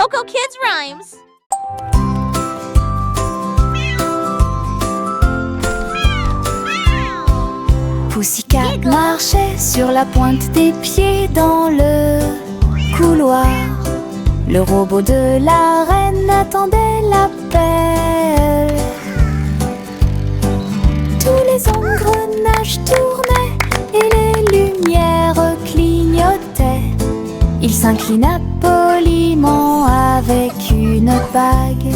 Coco Kids Rhymes. Pussycat marchait sur la pointe des pieds dans le couloir. Le robot de la reine attendait l'appel. Tous les engrenages tournaient et les lumières clignotaient. Il s'inclina poliment avec une bague.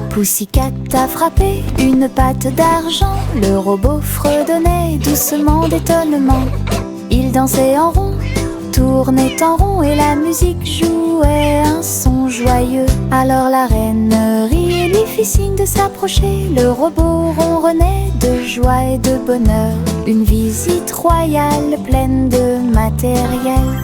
Pussycat a frappé une patte d'argent. Le robot fredonnait doucement d'étonnement. Il dansait en rond, tournait en rond et la musique jouait un son joyeux. Alors la reine rit et lui fit signe de s'approcher. Le robot ronronnait de joie et de bonheur. Une visite royale pleine de matériel.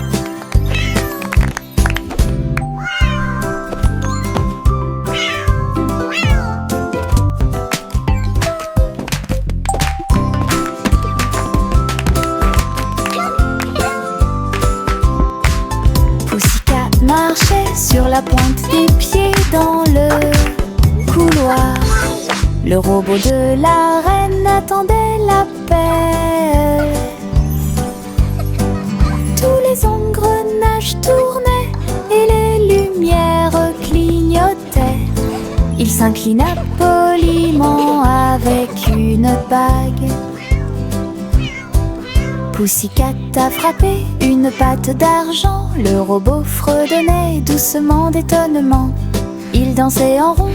Marchait sur la pointe des pieds dans le couloir. Le robot de la reine attendait l'appel. Tous les engrenages tournaient et les lumières clignotaient. Il s'inclina poliment avec une bague. Pussycat a frappé une patte d'argent. Le robot fredonnait doucement d'étonnement. Il dansait en rond,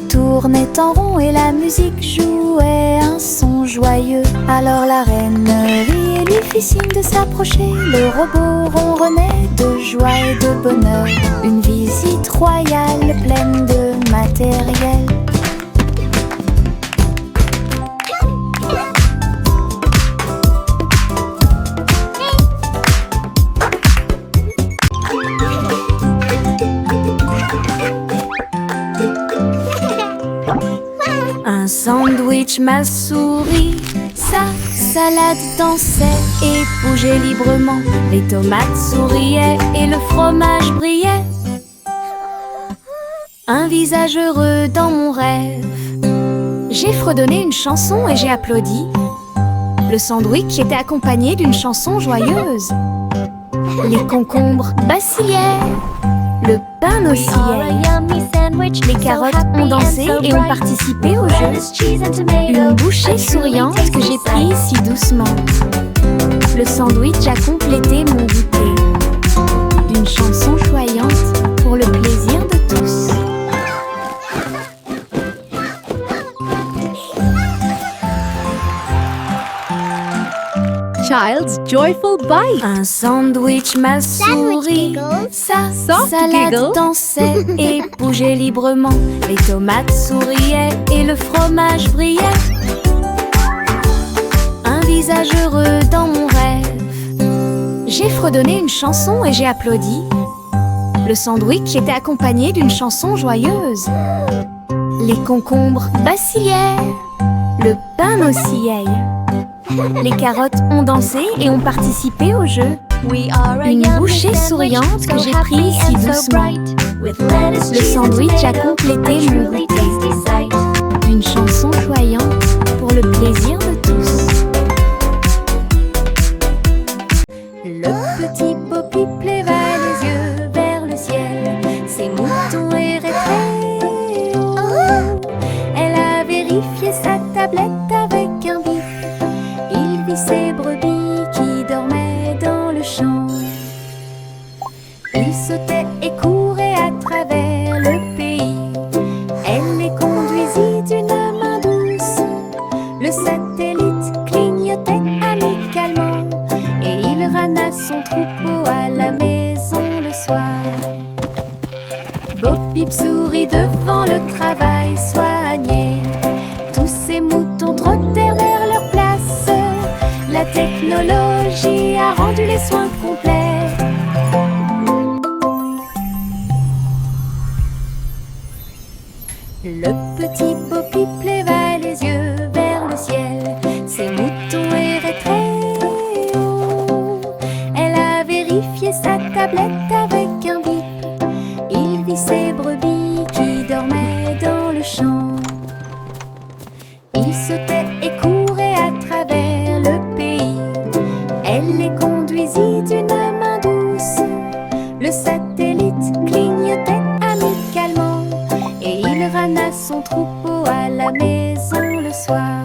tournait en rond et la musique jouait un son joyeux. Alors la reine rit et lui fit signe de s'approcher. Le robot ronronnait de joie et de bonheur. Une visite royale pleine de matériel. Un sandwich m'a souri, sa salade dansait et bougeait librement. Les tomates souriaient et le fromage brillait. Un visage heureux dans mon rêve. J'ai fredonné une chanson et j'ai applaudi. Le sandwich était accompagné d'une chanson joyeuse. Les concombres vacillaient, le pain oscillait. Les carottes ont dansé et ont participé au jeu. Une bouchée souriante que j'ai prise si doucement. Le sandwich a complété mon goûter. Une chanson choyante pour le plaisir de tous. Child's Joyful Bite. Un sandwich m'a souri, sa salade giggle. dansait et bougeait librement. Les tomates souriaient et le fromage brillait. Un visage heureux dans mon rêve. J'ai fredonné une chanson et j'ai applaudi. Le sandwich était accompagné d'une chanson joyeuse. Les concombres vacillaient, le pain oscillait. Les carottes ont dansé et ont participé au jeu. Une bouchée souriante que j'ai prise si doucement. Le sandwich a complété mon goûter. Une chanson choyante pour le plaisir de tous. Le petit Poppy leva les yeux vers le ciel. Ses moutons erraient très haut. Elle a vérifié sa tablette avec un bip. Il vit ses brebis qui dormaient dans le champ. Il sautait et courait à travers le pays. Elle les conduisit d'une main douce. Le satellite clignotait amicalement et il ramena son troupeau à la maison le soir. Bo Peep sourit devant le travail soigné. Tous ces moutons trottèrent vers leur place. La technologie a rendu les soins complets. Le petit Poppy leva les yeux vers le ciel. Ses moutons erraient très haut. Elle a vérifié sa tablette avec un bip. Elle les conduisit d'une main douce. Le satellite clignotait amicalement et il ramena son troupeau à la maison le soir.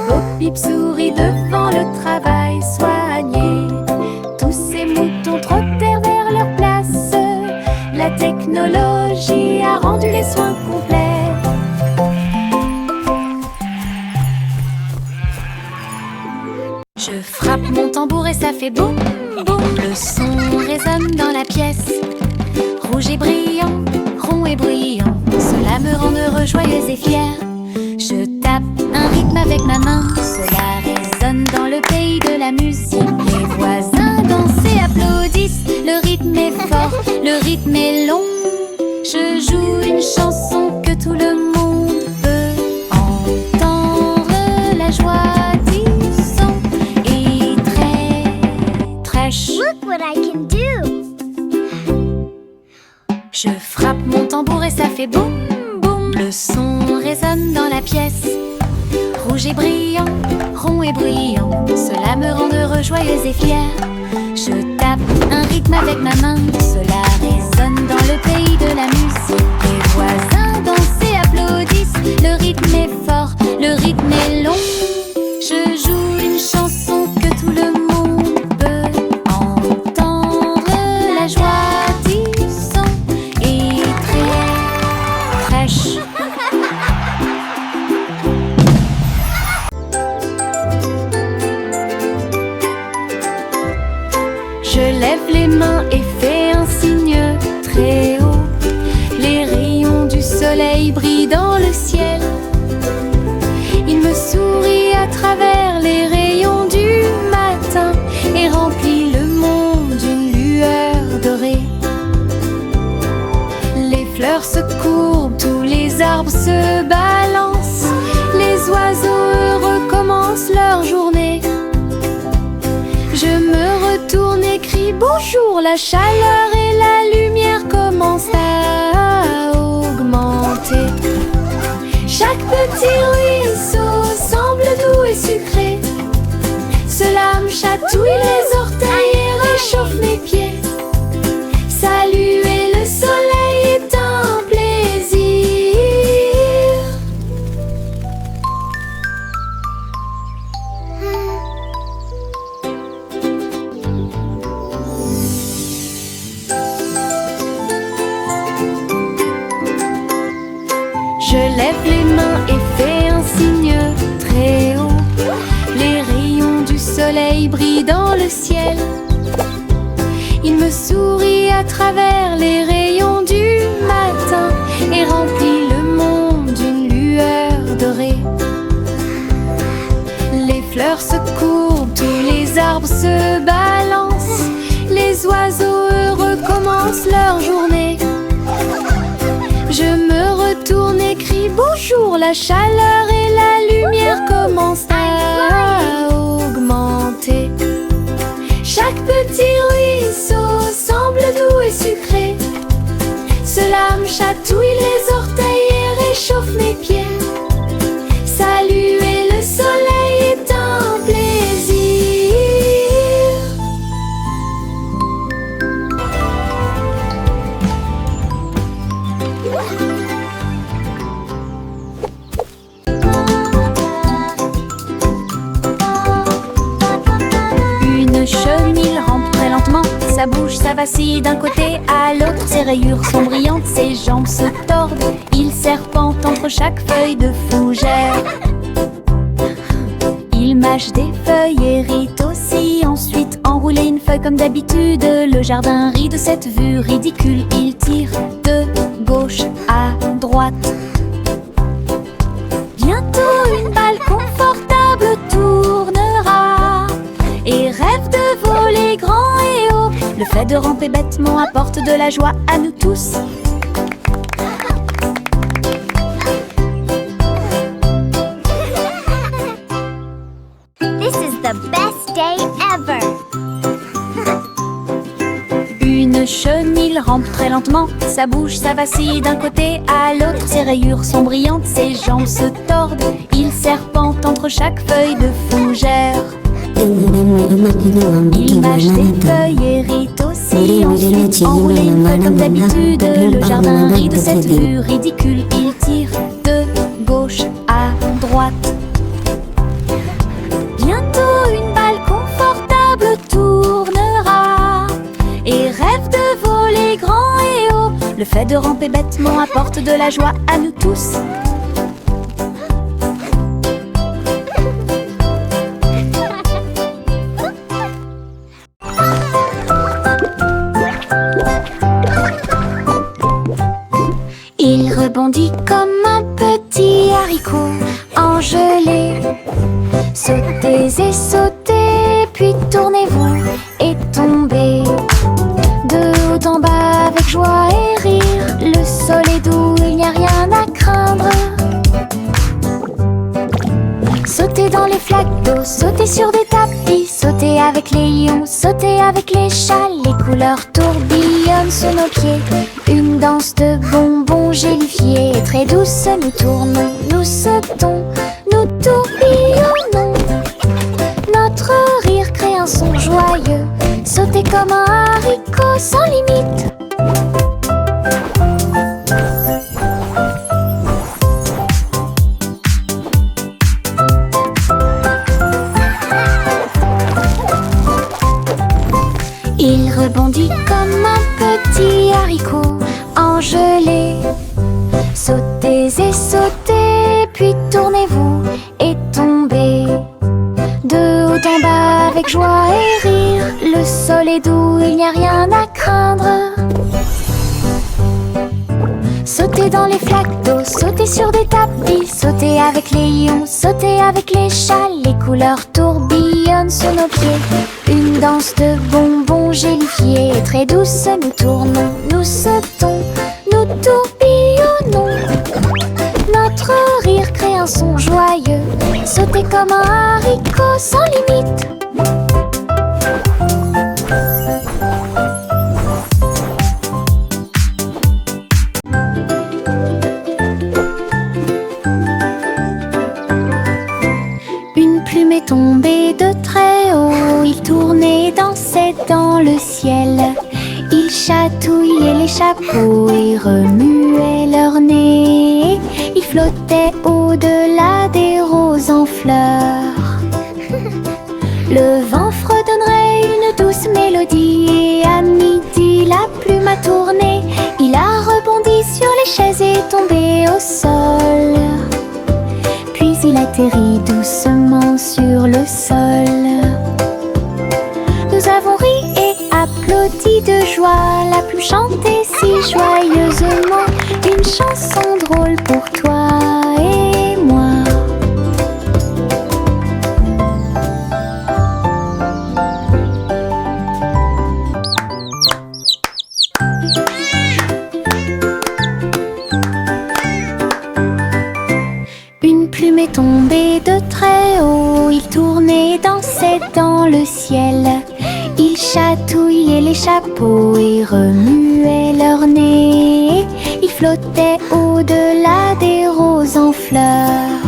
Bo Peep sourit devant le travail soigné. Tous ces moutons trottèrent vers leur place. La technologie a rendu les soins complets. Je frappe mon tambour et ça fait boum, boum. Le son résonne dans la pièce. Rouge et brillant, rond et bruyant, cela me rend heureux, joyeuse et fière. Je tape un rythme avec ma main, cela résonne dans le pays de la musique. Les voisins dansent et applaudissent, le rythme est fort, le rythme est long. Je joue une chanson que tout le monde peut entendre. La joie du son est très chou. Look what I can do! Je frappe mon tambour et ça fait boum, boum. Le son résonne dans la pièce. Rouge et brillant, rond et bruyant, cela me rend heureux, joyeuse et fière. Je tape un rythme avec ma main, cela résonne dans le pays de la musique. Les voisins dansent et applaudissent, le rythme est fort, le rythme est long. Je joue une chanson que tout le monde peut entendre. La joie du son est très chou. Je lève les mains et fais un signe très haut. Les rayons du soleil brillent dans le ciel. Il me sourit à travers les rayons du matin et remplit le monde d'une lueur dorée. Les fleurs se courbent, tous les arbres se balancent. Les oiseaux heureux commencent leur journée. Je me retourne et crie bonjour, la chaleur et la lumière commencent à augmenter. Chaque petit ruisseau semble doux et sucré. Cela me chatouille les orteils et réchauffe mes pieds. Saluer le soleil est un plaisir. Je lève les mains et fais un signe très haut. Les rayons du soleil brillent dans le ciel. Il me sourit à travers les rayons du matin et remplit le monde d'une lueur dorée. Les fleurs se courbent, tous les arbres se balancent. Les oiseaux heureux commencent leur journée. Je me retourne et crie bonjour, la chaleur et la lumière commencent à augmenter. Chaque petit ruisseau semble doux et sucré. Cela me chatouille les orteils et réchauffe mes pieds. Saluer le soleil est un plaisir. Une chenille rampe très lentement, ça bouge, ça vacille d'un côté à l'autre. Ses rayures sont brillantes, ses jambes se tordent. Il serpente entre chaque feuille de fougère. Il mâche des feuilles et rit aussi. Ensuite enrouler une feuille comme d'habitude. Le jardin rit de cette vue ridicule. Il tire de gauche à droite. Bientôt une balle confortable tournera et rêve de voler grand et haut. Le fait de ramper bêtement apporte de la joie à nous tous. This is the best day ever! Une chenille rampe très lentement, ça bouge, ça vacille d'un côté à l'autre. Ses rayures sont brillantes, ses jambes se tordent. Il serpente entre chaque feuille de fougère. Il mâche des feuilles et rit aussi. Ensuite, enroule une feuille comme d'habitude. Le jardin rit de cette vue ridicule. Il tire de gauche à droite. Bientôt une balle confortable tournera et rêve de voler grand et haut. Le fait de ramper bêtement apporte de la joie à nous tous. Il rebondit comme un petit haricot engelé. Sautez et sautez, puis tournez-vous et tombez. De haut en bas avec joie et rire. Le sol est doux, il n'y a rien à craindre. Sautez dans les flaques d'eau, sautez sur des tapis. Sautez avec les lions, sautez avec les chats. Les couleurs tourbillonnent sous nos pieds. Une danse de bonbons gélifiés. Très douce, nous tournons, nous sautons, nous tourbillonnons. Notre rire crée un son joyeux. Sautez comme un haricot sans limite. Il rebondit comme un petit haricot engelé. Sautez et sautez, puis tournez-vous et tombez. De haut en bas avec joie et rire. Le sol est doux, il n'y a rien à craindre. Sautez dans les flaques d'eau, sautez sur des tapis. Sautez avec les lions, sautez avec les chats. Les couleurs tourbillonnent sous nos pieds. Une danse de bonbons gélifiés. Très douce, nous tournons, nous sautons, nous tourbillonnons. Notre rire crée un son joyeux. Sautez comme un haricot sans limite. Une plume est tombée de très haut. Il tournait, dansait dans le ciel. Il chatouillait les chapeaux et remuait leur nez. Il flottait au-delà des roses en fleurs. Le vent fredonnerait une douce mélodie. Et à midi la plume a tourné. Il a rebondi sur les chaises et tombé au sol. Puis il atterrit doucement sur le sol. Nous avons ri et applaudi de joie. La plume chantait si joyeusement. Une chanson drôle pour toi et moi. Une plume est tombée de très haut. Il tournait, dansait dans le ciel. Il chatouillait les chapeaux et remuait leur nez. Il flottait au-delà des roses en fleurs.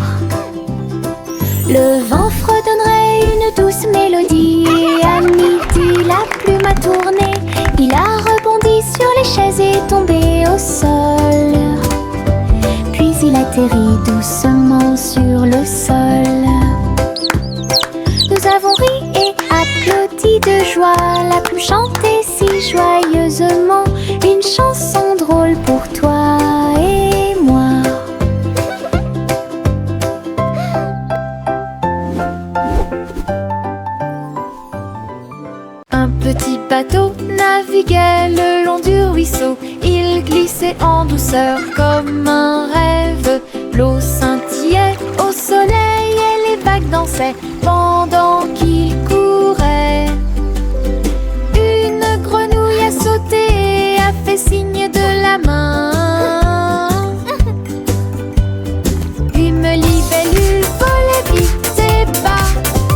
Le vent fredonnerait une douce mélodie. Et à midi la plume a tourné. Il a rebondi sur les chaises et tombé au sol. Puis il atterrit doucement sur le sol. Nous avons ri et applaudi de joie. La plume chantait si joyeusement. Une chanson drôle pour toi et moi. Un petit bateau naviguait le long du ruisseau. Il glissait en douceur comme un rêve. L'eau scintillait au soleil et les vagues dansaient pendant qu'il courait. Une grenouille a sauté et a fait signe de la main. Une libellule volait vite et bas.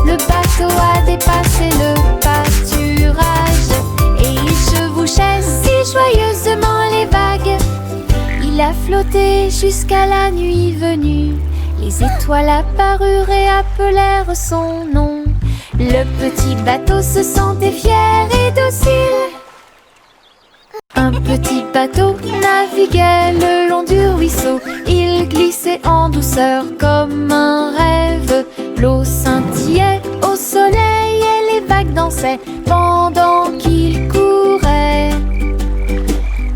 Le bateau a dépassé le pâturage et il chevauchait si joyeusement les vagues. Il a flotté jusqu'à la nuit venue. Les étoiles apparurent et appelèrent son nom. Le petit bateau se sentait fier et docile. Un petit bateau naviguait le long du ruisseau. Il glissait en douceur comme un rêve. L'eau scintillait au soleil et les vagues dansaient pendant qu'il courait.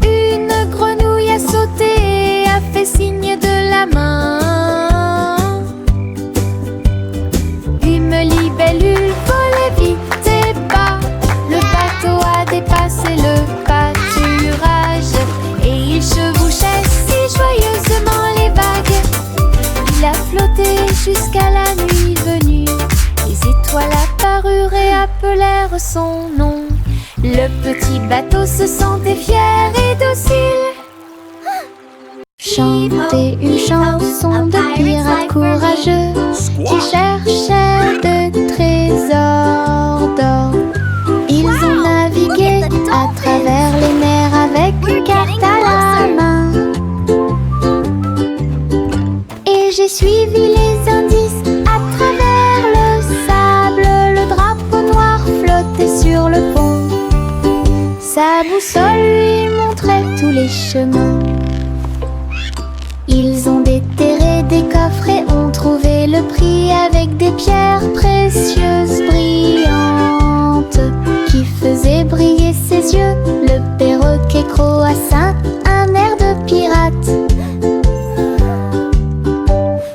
Une grenouille a sauté et a fait signe de la main. Une libellule volait vite et bas. Le bateau a dépassé le pâturage et il chevauchait si joyeusement les vagues. Il a flotté jusqu'à la nuit venue. Les étoiles apparurent et appelèrent son nom. Le petit bateau se sentait fier et docile. Chanter une chanson de pirates courageux qui cherchaient de trésors d'or. Ils ont navigué à travers les mers avec une carte à la main. Et j'ai suivi les indices à travers le sable. Le drapeau noir flottait sur le pont. Sa boussole lui montrait tous les chemins. Ils ont déterré des coffres et ont trouvé le prix avec des pierres précieuses brillantes qui faisaient briller ses yeux. Le perroquet croassa un air de pirate.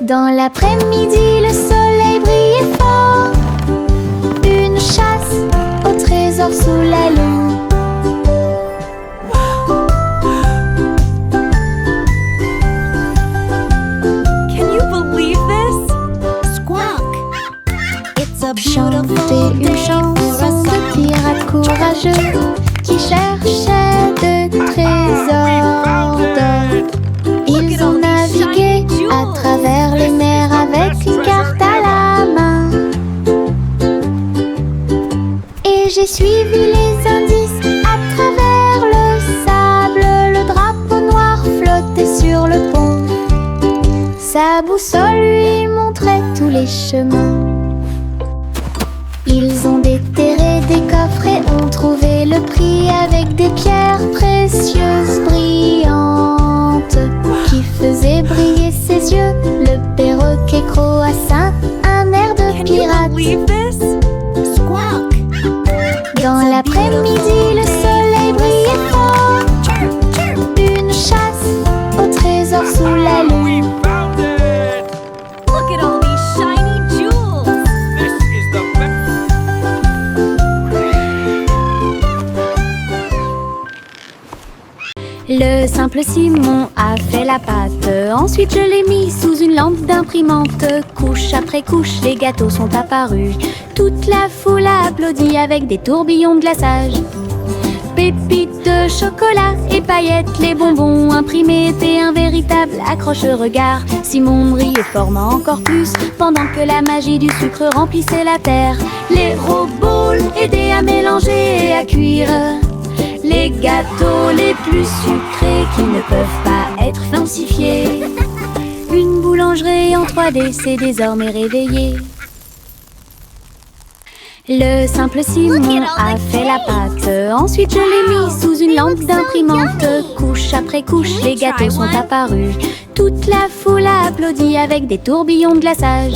Dans l'après-midi, le soleil brillait fort. Une chasse au trésor sous la lune. Chanter une chanson de pirates courageux qui cherchaient de trésors d'or. Ils ont navigué à travers les mers avec une carte à la main. Et j'ai suivi les indices à travers le sable. Le drapeau noir flottait sur le pont. Sa boussole lui montrait tous les chemins. Ils ont déterré des coffres et ont trouvé le prix avec des pierres précieuses brillantes qui faisaient briller ses yeux. Le perroquet croassa un air de pirate. Dans l'après-midi, le soleil brillait fort. Une chasse au trésor sous la lune. Le simple Simon a fait la pâte. Ensuite je l'ai mis sous une lampe d'imprimante. Couche après couche, les gâteaux sont apparus. Toute la foule a applaudi avec des tourbillons de glaçage. Pépites de chocolat et paillettes, les bonbons imprimés étaient un véritable accroche-regard. Simon brillait formant encore plus pendant que la magie du sucre remplissait la terre. Les robots aidaient à mélanger et à cuire les gâteaux les plus sucrés qui ne peuvent pas être falsifiés. Une boulangerie en 3D s'est désormais réveillée. Le simple Simon a fait la pâte. Ensuite je l'ai mis sous une lampe d'imprimante. Couche après couche, les gâteaux sont apparus. Toute la foule a applaudi avec des tourbillons de glaçage.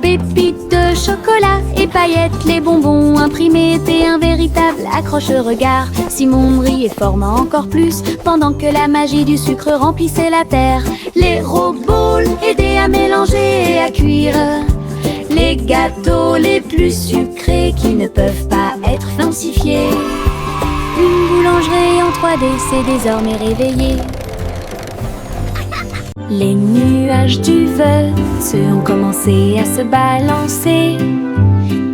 Pépites de chocolat et paillettes, les bonbons imprimés étaient un véritable accroche-regard. Simon brillait formant encore plus pendant que la magie du sucre remplissait la terre. Les robots aidaient à mélanger et à cuire les gâteaux les plus sucrés qui ne peuvent pas être falsifiés. Une boulangerie en 3D s'est désormais réveillée. Les nuages du Veuf ont commencé à se balancer.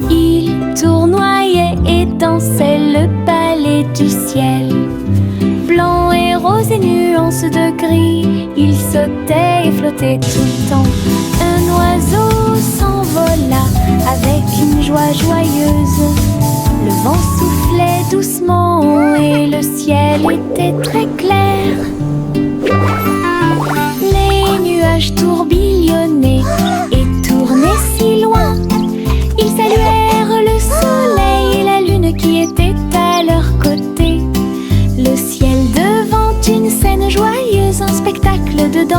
Ils tournoyaient et dansaient le ballet du ciel. Blanc et rose et nuances de gris, ils sautaient et flottaient tout le temps. Un oiseau s'envola avec une joie joyeuse. Le vent soufflait doucement et le ciel était très clair. Les nuages tourbillonnaient et tournaient si loin. Ils saluaient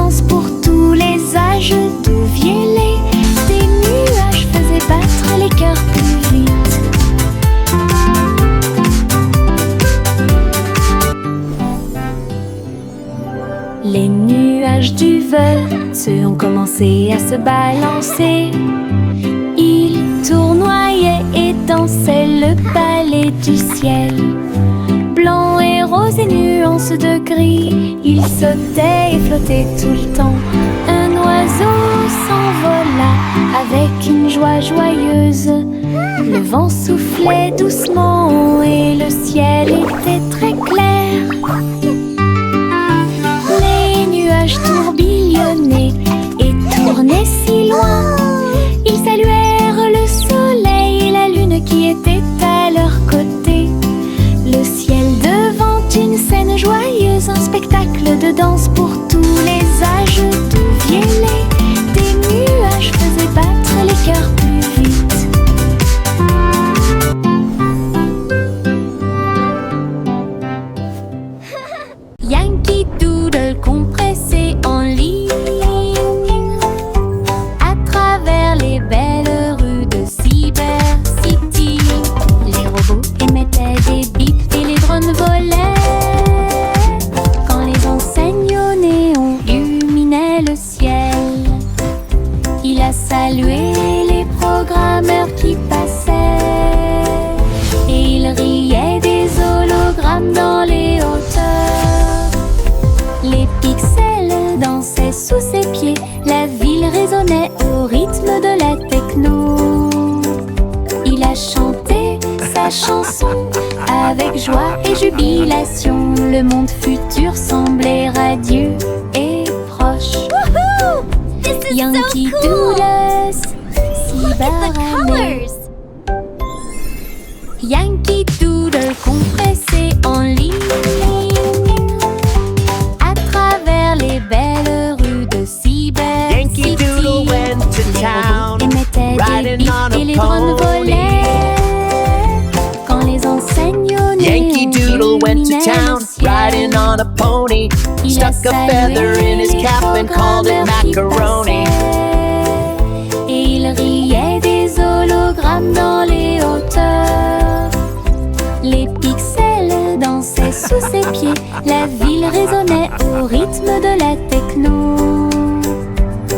danse pour tous les âges, d'où viennent des nuages faisaient battre les cœurs plus vite. Les nuages du vote ont commencé à se balancer. Ils tournoyaient et dansaient le ballet du ciel. Blanc et rose et nuances de gris, ils sautaient et flottaient tout le temps. Un oiseau s'envola avec une joie joyeuse. Le vent soufflait doucement et le ciel était très clair. Les nuages tourbillonnaient et tournaient si loin. Ils saluèrent le soleil et la lune qui était à leur côté. Le ciel devant une scène joyeuse, un spectacle de danse pour tous les âges. D'où viennent des nuages faisaient battre les cœurs plus vite. Yankee Doodle compressé en ligne à travers les belles rues de Cyber City. Les robots émettaient des bips et les drones volaient quand les enseignes au néon illuminaient le ciel. Il a salué les programmeurs qui passaient et il riait des hologrammes dans les hauteurs. Les pixels dansaient sous ses pieds, la ville résonnait au rythme de la techno. Il a chanté sa chanson avec joie et jubilation. Le monde futur semblait radieux et proche. Yankee Doodle, Cyberannée. Yankee Doodle compressé en ligne à travers les belles rues de Cyber Yankee City. Doodle went to town, Émettaient des riding bips on a et les drones pony. volaient quand les enseignes au Yankee néon Doodle went to illuminaient town, le ciel. riding on a pony. Il a Stuck a salué feather in his les cap and called it programmeurs qui macaroni. passaient. Et il riait des hologrammes dans les hauteurs. Les pixels dansaient sous ses pieds, la ville résonnait au rythme de la techno.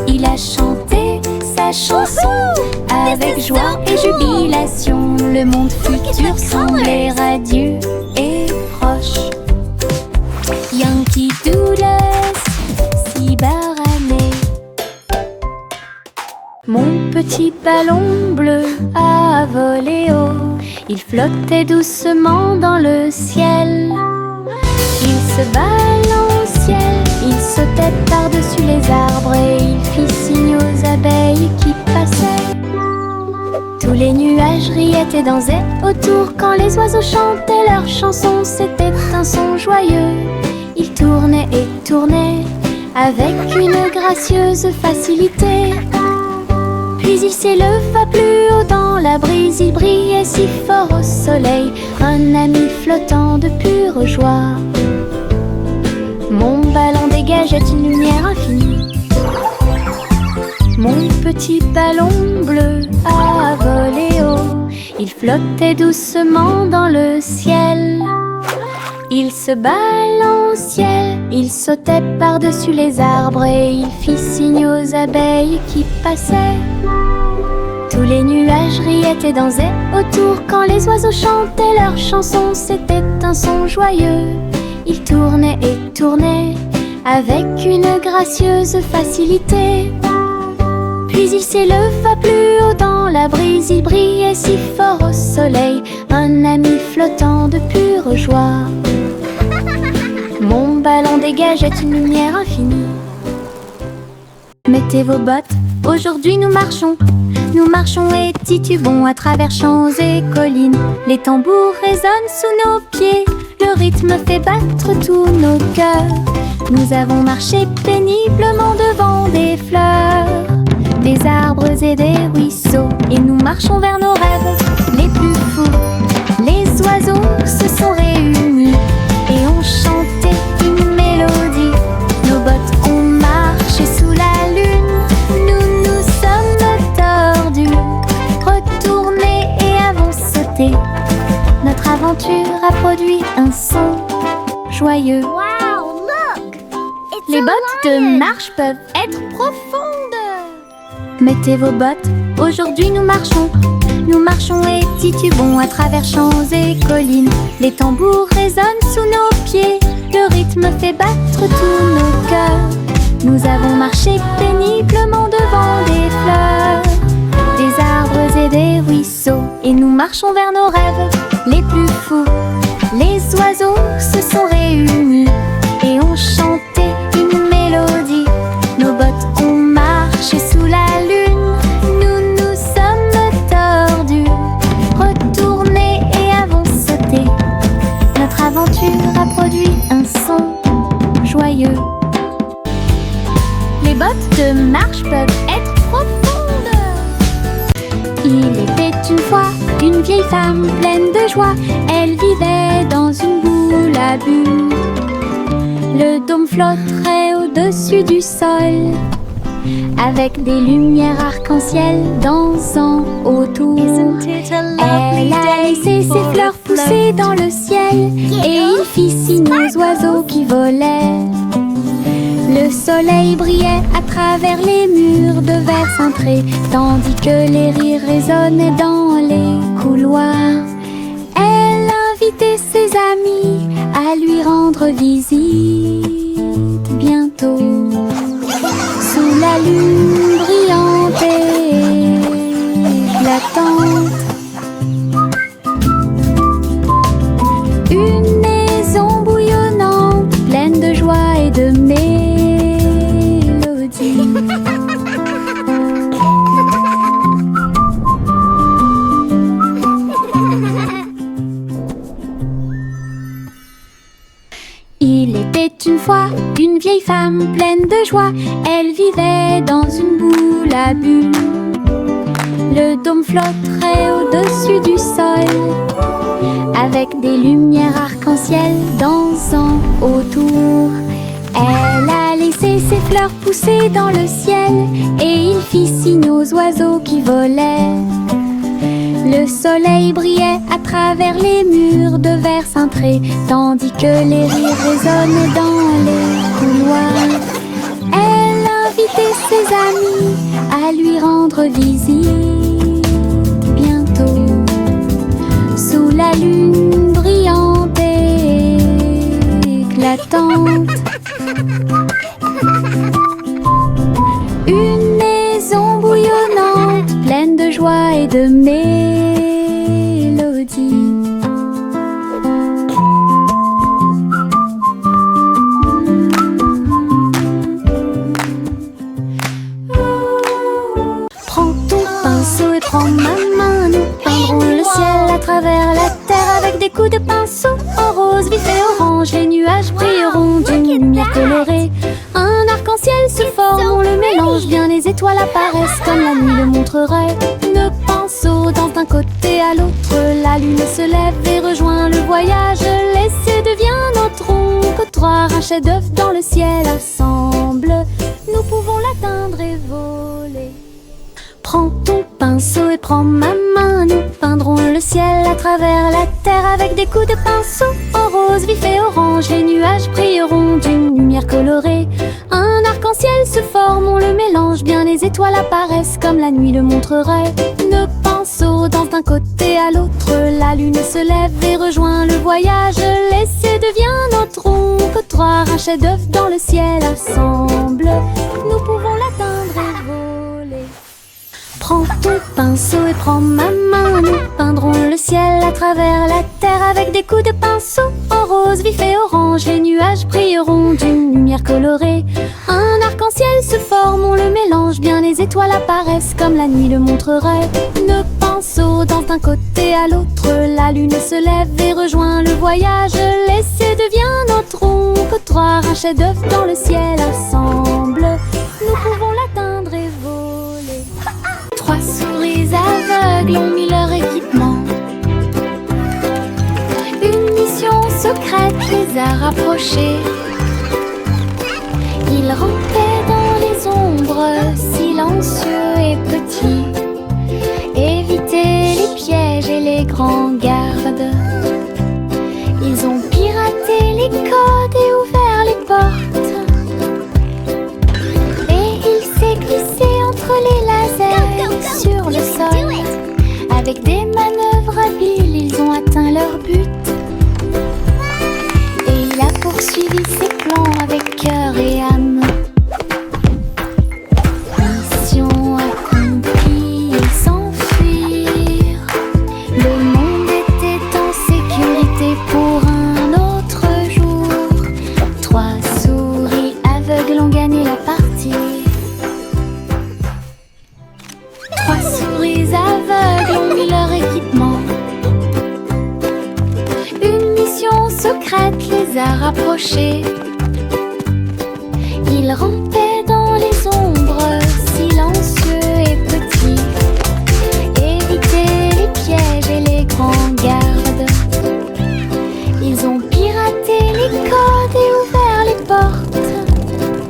Il a chanté sa chanson avec joie et jubilation. Le monde futur semblait radieux et proche. Yankee Doodle, Cyberannée. Mon petit ballon bleu a volé haut. Il flottait doucement dans le ciel. Il se balançait, il sautait par-dessus les arbres et il fit signe aux abeilles qui passaient. Tous les nuages riaient et dansaient autour quand les oiseaux chantaient leurs chansons. C'était un son joyeux. Il tournait et tournait avec une gracieuse facilité. Puis il s'éleva plus haut dans la brise, il brillait si fort au soleil, un ami flottant de pure joie. Mon ballon dégageait une lumière infinie. Mon petit ballon bleu a volé haut. Il flottait doucement dans le ciel. Il se balançait, il sautait par-dessus les arbres et il fit signe aux abeilles qui passaient. Tous les nuages riaient et dansaient autour quand les oiseaux chantaient leurs chansons. C'était un son joyeux. Il tournait et tournait avec une gracieuse facilité. Puis il s'éleva plus haut dans la brise, il brillait si fort au soleil, un ami flottant de pure joie. Mon ballon dégageait une lumière infinie. Mettez vos bottes, aujourd'hui nous marchons et titubons à travers champs et collines. Les tambours résonnent sous nos pieds, le rythme fait battre tous nos cœurs. Nous avons marché péniblement devant des fleurs, des arbres et des ruisseaux, et nous marchons vers nos rêves les plus fous. Les oiseaux se sont réunis et ont chanté une mélodie. Nos bottes ont marché sauter. Notre aventure a produit un son joyeux. Wow, look! It's Les bottes de marche peuvent être profondes. Mettez vos bottes, aujourd'hui nous marchons. Nous marchons et titubons à travers champs et collines. Les tambours résonnent sous nos pieds. Le rythme fait battre tous nos cœurs. Nous avons marché péniblement devant des fleurs, des arbres et des ruisseaux. Et nous marchons vers nos rêves les plus fous. Les oiseaux se sont réunis et ont chanté une mélodie. Nos bottes ont marché sous la lune. Nous nous sommes tordus, retournés et avons sauté. Notre aventure a produit un son joyeux. Les bottes de marche peuvent être profondes. Il était une fois une vieille femme pleine de joie. Elle vivait dans une boule à bulles. Le dôme flotterait au-dessus du sol, avec des lumières arc-en-ciel dansant autour. Elle a laissé ses fleurs pousser dans le ciel, et il fit signe aux oiseaux qui volaient. Le soleil brillait à travers les murs de verre cintré, tandis que les rires résonnaient dans les couloirs. Elle invitait ses amis à lui rendre visite bientôt. Sous la lune brillante et éclatante, une maison bouillonnante, pleine de joie et de mélodie. Il était une fois une vieille femme pleine de joie. Elle vivait dans une boule à bulles. Le dôme flotterait au-dessus du sol, avec des lumières arc-en-ciel dansant autour. Elle a laissé ses fleurs pousser dans le ciel, et il fit signe aux oiseaux qui volaient. Le soleil brillait à travers les murs de verre cintré, tandis que les rires résonnaient dans les couloirs. Elle invitait ses amis à lui rendre visite bientôt. Sous la lune brillante et éclatante, une maison bouillonnante, pleine de joie et de mélodie. Prends ton pinceau et prends ma main. Nous peindrons le ciel à travers la terre avec des coups de pinceau en rose, vif et orange. Les nuages brilleront d'une lumière colorée. Un arc-en-ciel se forme, on le mélange bien. Les étoiles apparaissent comme la nuit le montrerait. Le pinceau danse d'un côté à l'autre. La lune se lève et rejoint le voyage. L'essai devient notre ombre. Trois un chef-d'œuvre dans le ciel assemble. Nous pouvons l'atteindre et voler. Prends ton pinceau et prends ma main. Nous peindrons le ciel à travers la terre avec des coups de pinceau en rose, vif et orange. Les nuages brilleront d'une lumière colorée. Un arc-en-ciel se forme, on le mélange bien. Les étoiles apparaissent comme la nuit le montrerait. Le pinceau danse d'un côté à l'autre. La lune se lève et rejoint le voyage. L'essai devient notre ombre. Trois un chef-d'œuvre dans le ciel assemble. Nous pouvons l'atteindre et voler. Prends ton pinceau et prends ma main. Nous peindrons le ciel à travers la terre avec des coups de pinceau en rose, vif et orange. Les nuages brilleront d'une lumière colorée. Un arc-en-ciel se forme, on le mélange bien. Les étoiles apparaissent comme la nuit le montrerait. Le pinceau danse d'un côté à l'autre. La lune se lève et rejoint le voyage. L'essai devient notre ombre. Trois un chef-d'œuvre dans le ciel assemble. Nous pouvons l'atteindre et voler. Trois souris aveugles ont mis leur équipement. Une mission secrète les a rapprochés. Ils rampaient dans les ombres, silencieux et petits. Éviter les pièges et les grands gardes. Ils ont piraté les codes et ouvert les portes. Et il s'est glissé entre les lasers sur le sol. Avec des manœuvres habiles, ils ont atteint leur but. Et il a poursuivi ses plans avec cœur et âme. Mission accomplie, ils s'enfuirent. Le monde était en sécurité pour un autre jour. 3 souris aveugles ont gagné la partie. 3 souris aveugles ont mis leur équipement. Une mission secrète les a rapprochés. Ils rampaient dans les ombres, silencieux et petits. Évitaient les pièges et les grands gardes. Ils ont piraté les codes et ouvert les portes.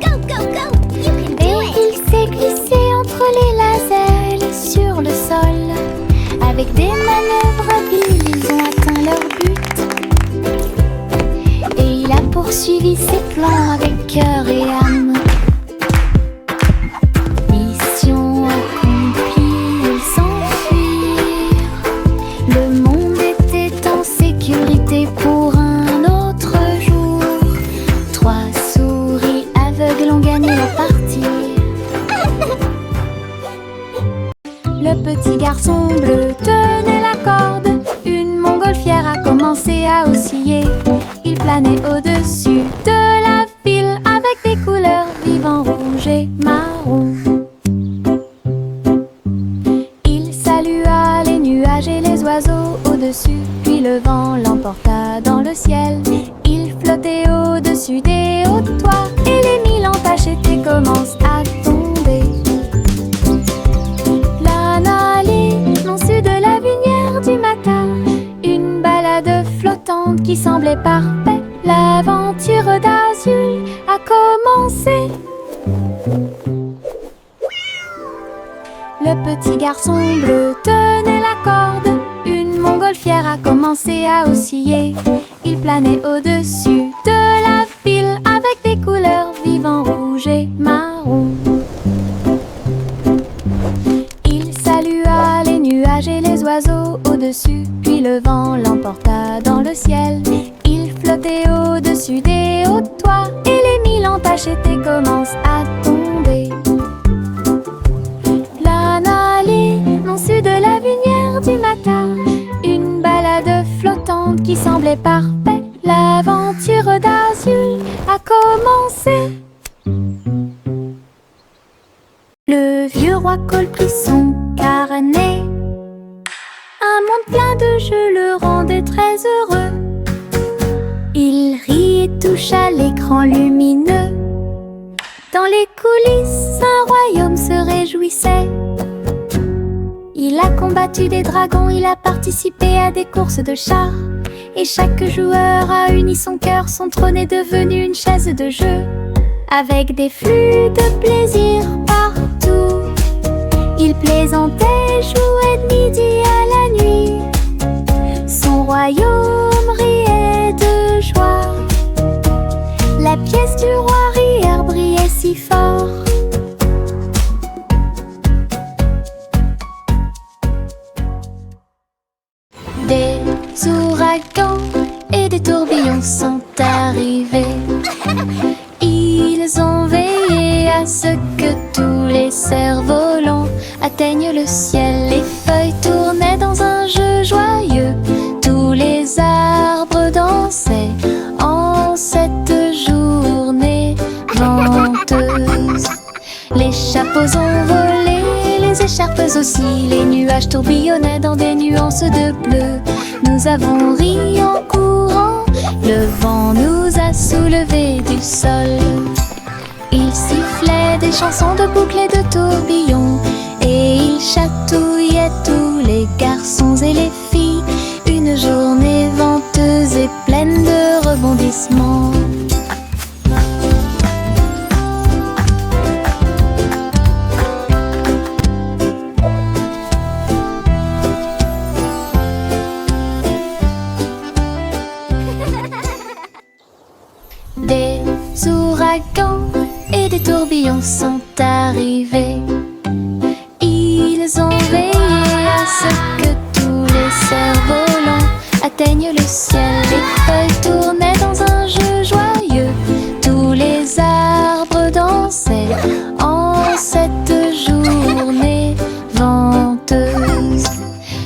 Go, go, go! You can do Et it! il s'est glissé entre les lasers sur le sol. Avec des manœuvres habiles, ils ont atteint leur but. Et il a poursuivi ses plans avec cœur et âme. Mission accomplie, ils s'enfuirent. Le monde était en sécurité pour un autre jour. 3 souris aveugles ont gagné la partie. Le petit garçon bleu tenait la corde. Une montgolfière a commencé à osciller. Il planait au-dessus de la ville avec des couleurs vives, rouge et marron. Il salua les nuages et les oiseaux au-dessus, puis le vent l'emporta dans le ciel. Il flottait au-dessus des hauts toits et les 1000 entaches étaient commencent à tomber. Au-dessus de la lumière du matin, une balade flottante qui semblait parfaite. L'aventure d'Azul a commencé. Le petit garçon bleu tenait la corde. Une montgolfière a commencé à osciller. Il planait au-dessus de la ville avec des couleurs vives, rouge et marron. Et les oiseaux au-dessus, puis le vent l'emporta dans le ciel. Il flottait au-dessus des hauts toits et les 1000 entaches étaient commencent à tomber. Au-dessus de la lumière du matin, une balade flottante qui semblait parfaite. L'aventure d'Azul a commencé. Le vieux roi Cole prit son carnet. Un monde plein de jeux le rendait très heureux. Il rit et toucha l'écran lumineux. Dans les coulisses, un royaume se réjouissait. Il a combattu des dragons, il a participé à des courses de chars. Et chaque joueur a uni son cœur, son trône est devenu une chaise de jeu. Avec des flux de plaisir partout, il plaisantait, jouait de midi à la nuit. Son royaume riait de joie. La pièce du roi Rire brillait si fort. Des ouragans et des tourbillons sont arrivés. Ils ont veillé à ce que tous les cerfs-volants atteignent le ciel. Les feuilles tournaient dans un jeu joyeux. Tous les arbres dansaient en cette journée venteuse. Les chapeaux ont volé, les écharpes aussi. Les nuages tourbillonnaient dans des nuances de bleu. Nous avons ri en courant, le vent nous a soulevés du sol. Il sifflait des chansons de boucles et de tourbillons, et il chatouillait tous les garçons et les filles. Une journée venteuse et pleine de rebondissements. et des tourbillons sont arrivés. Ils ont veillé à ce que tous les cerfs-volants atteignent le ciel. Les feuilles tournaient dans un jeu joyeux. Tous les arbres dansaient en cette journée venteuse.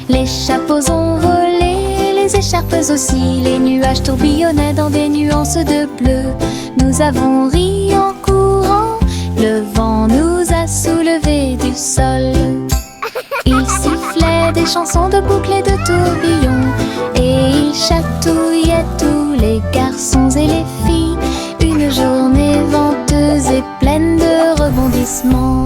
Les chapeaux ont volé, les écharpes aussi. Les nuages tourbillonnaient dans des nuances de bleu. Nous avons ri en courant, le vent nous a soulevés du sol. Il sifflait des chansons de boucles et de tourbillons, et il chatouillait tous les garçons et les filles. Une journée venteuse et pleine de rebondissements.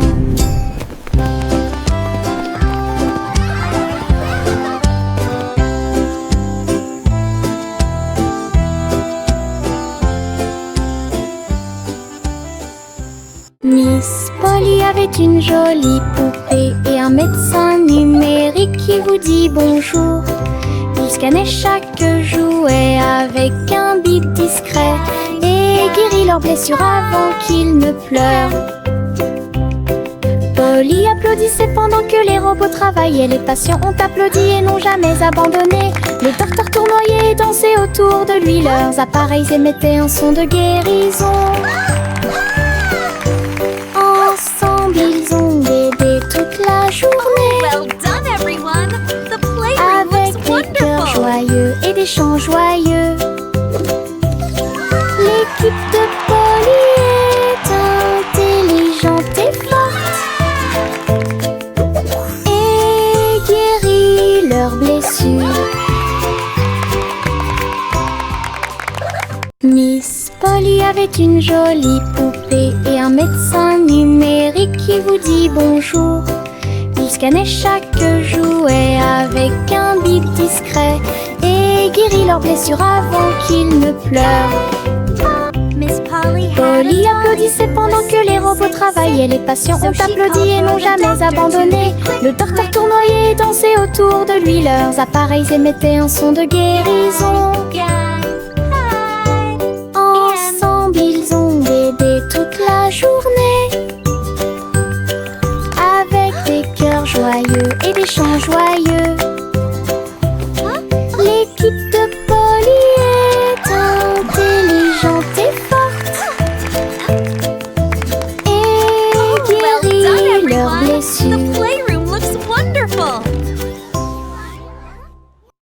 Miss Polly avait une jolie poupée et un médecin numérique qui vous dit bonjour. Il scannait chaque jouet avec un bip discret et guérit leurs blessures avant qu'ils ne pleurent. Polly applaudissait pendant que les robots travaillaient. Les patients ont applaudi et n'ont jamais abandonné. Les docteurs tournoyaient et dansaient autour de lui. Leurs appareils émettaient un son de guérison. Ensemble, ils ont aidé toute la journée. Well done, everyone. The play Avec looks des cœurs wonderful. joyeux et des chants joyeux. L'équipe de Polly est intelligente et forte et guérit leurs blessures. Miss Polly avait une jolie poupée et un médecin numérique qui vous dit bonjour. Il scannait chaque jouet avec un bip discret et guérit leurs blessures avant qu'ils ne pleurent. Miss Polly had Polly applaudissait pendant que les robots travaillaient. Les patients ont applaudi et n'ont jamais abandonné. Le docteur tournoyait et dansait autour de lui. Leurs appareils émettaient un son de guérison. Ensemble, ils ont aidé toute la journée. Avec des cœurs joyeux et des chants joyeux.